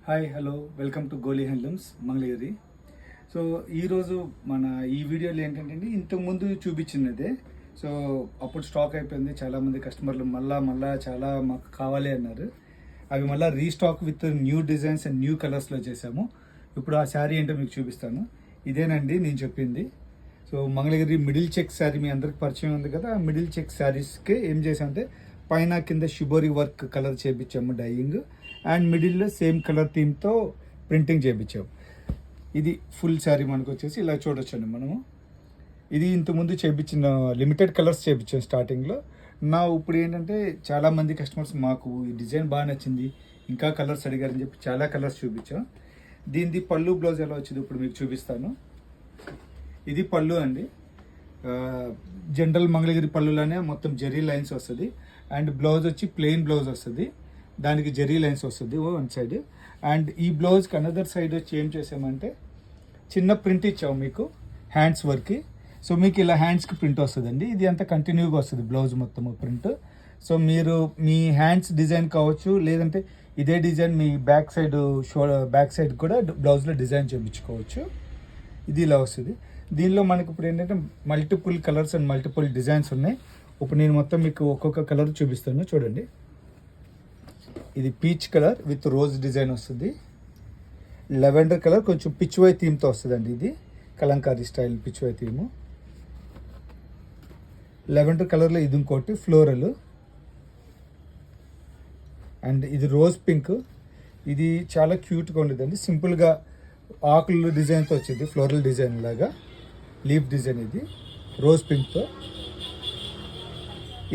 Hi hello welcome to Goli handlooms Mangalagiri. So ఈరోజు మన ఈ వీడియోలో ఏంటంటే ఇంతకుముందు చూపించినదే. సో అప్పుడు స్టాక్ అయిపోయింది, చాలామంది కస్టమర్లు మళ్ళా చాలా మాకు కావాలి అన్నారు. అవి మళ్ళీ restock with new designs and new కలర్స్లో చేసాము. ఇప్పుడు ఆ శారీ ఏంటో మీకు చూపిస్తాను. ఇదేనండి నేను చెప్పింది. So Mangalagiri middle check sari మీ అందరికి పరిచయం ఉంది కదా. ఆ మిడిల్ చెక్ శారీస్కి ఏం చేసామంటే పైన కింద షిబోరి వర్క్ కలర్ చేయించాము డైయింగ్, అండ్ మిడిల్లో సేమ్ కలర్ థీమ్తో ప్రింటింగ్ చేయించాము. ఇది ఫుల్ శారీ మనకు వచ్చేసి ఇలా చూడొచ్చండి మనము. ఇది ఇంతకుముందు చేయించిన లిమిటెడ్ కలర్స్ చేయించాం స్టార్టింగ్లో. నా ఇప్పుడు ఏంటంటే చాలామంది కస్టమర్స్ మాకు ఈ డిజైన్ బాగా నచ్చింది, ఇంకా కలర్స్ అడిగారని చెప్పి చాలా కలర్స్ చూపించాం. దీనిది పళ్ళు బ్లౌజ్ ఎలా వచ్చింది ఇప్పుడు మీకు చూపిస్తాను. ఇది పళ్ళు అండి, జనరల్ మంగళగిరి పళ్ళులోనే మొత్తం జెరీ లైన్స్ వస్తుంది. అండ్ బ్లౌజ్ వచ్చి ప్లెయిన్ బ్లౌజ్ వస్తుంది, దానికి జెరీ లైన్స్ వస్తుంది వన్ సైడ్. అండ్ ఈ బ్లౌజ్కి అనదర్ సైడ్ వచ్చి ఏం చేసామంటే చిన్న ప్రింట్ ఇచ్చాము మీకు హ్యాండ్స్ వర్క్కి. సో మీకు ఇలా హ్యాండ్స్కి ప్రింట్ వస్తుందండి. ఇది అంతా కంటిన్యూగా వస్తుంది బ్లౌజ్ మొత్తము ప్రింట్. సో మీరు మీ హ్యాండ్స్ డిజైన్ కావచ్చు, లేదంటే ఇదే డిజైన్ మీ బ్యాక్ సైడ్ కూడా బ్లౌజ్లో డిజైన్ చేయించుకోవచ్చు. ఇది ఇలా వస్తుంది. దీనిలో మనకి ఇప్పుడు ఏంటంటే multiple colours and multiple designs ఉన్నాయి. ఇప్పుడు నేను మొత్తం మీకు ఒక్కొక్క కలర్ చూపిస్తాను చూడండి. ఇది peach colour with rose design వస్తుంది. లెవెండర్ కలర్ కొంచెం పిచ్వై థీమ్తో వస్తుందండి. ఇది Kalamkari style Pichwai theme. Lavender కలర్లో ఇది ఇంకోటి ఫ్లోరల్. అండ్ ఇది రోజ్ పింక్. ఇది చాలా క్యూట్గా ఉండేదండి, సింపుల్గా ఆకులు డిజైన్తో వచ్చింది, ఫ్లోరల్ డిజైన్ లాగా లీఫ్ డిజైన్. ఇది రోజ్ పింక్తో.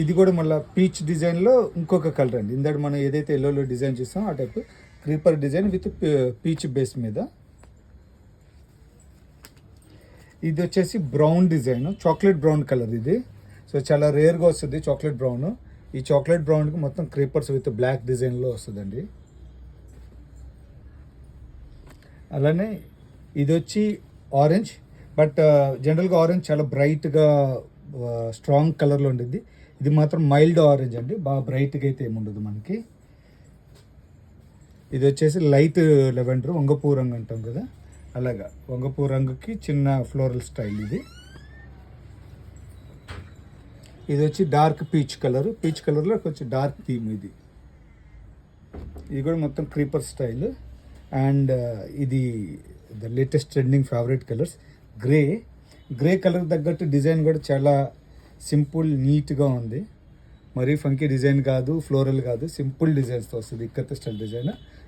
ఇది కూడా మళ్ళీ పీచ్ డిజైన్లో ఇంకొక కలర్ అండి. ఇందాక మనం ఏదైతే ఎల్లోలో డిజైన్ చేస్తామో ఆ type creeper design with peach base మీద. ఇది వచ్చేసి brown design, chocolate brown colour ఇది. సో చాలా రేర్గా వస్తుంది చాక్లెట్ బ్రౌన్. ఈ చాక్లెట్ బ్రౌన్కి మొత్తం క్రీపర్స్ విత్ బ్లాక్ డిజైన్లో వస్తుందండి. అలానే ఇది వచ్చి ఆరెంజ్, బట్ జనరల్గా ఆరెంజ్ చాలా బ్రైట్గా స్ట్రాంగ్ కలర్లో ఉండిద్ది. ఇది మాత్రం మైల్డ్ ఆరెంజ్ అండి, బాగా బ్రైట్గా అయితే ఏముండదు మనకి. ఇది వచ్చేసి లైట్ లెవెండర్, వంగపూ రంగు అంటాం కదా, అలాగా వంగపూ రంగుకి చిన్న ఫ్లోరల్ స్టైల్ ఇది. ఇది వచ్చి డార్క్ పీచ్ కలర్, పీచ్ కలర్లో కొంచెం డార్క్ థీమ్ ఇది. ఇది కూడా మొత్తం క్రీపర్ స్టైల్. అండ్ ఇది the latest trending favourite colours grey colour తగ్గట్టు డిజైన్ కూడా చాలా సింపుల్ నీట్గా ఉంది. మరీ ఫంకీ డిజైన్ కాదు, ఫ్లోరల్ కాదు, సింపుల్ డిజైన్స్తో వస్తుంది, ఇక్కత్ స్టైల్ డిజైన్.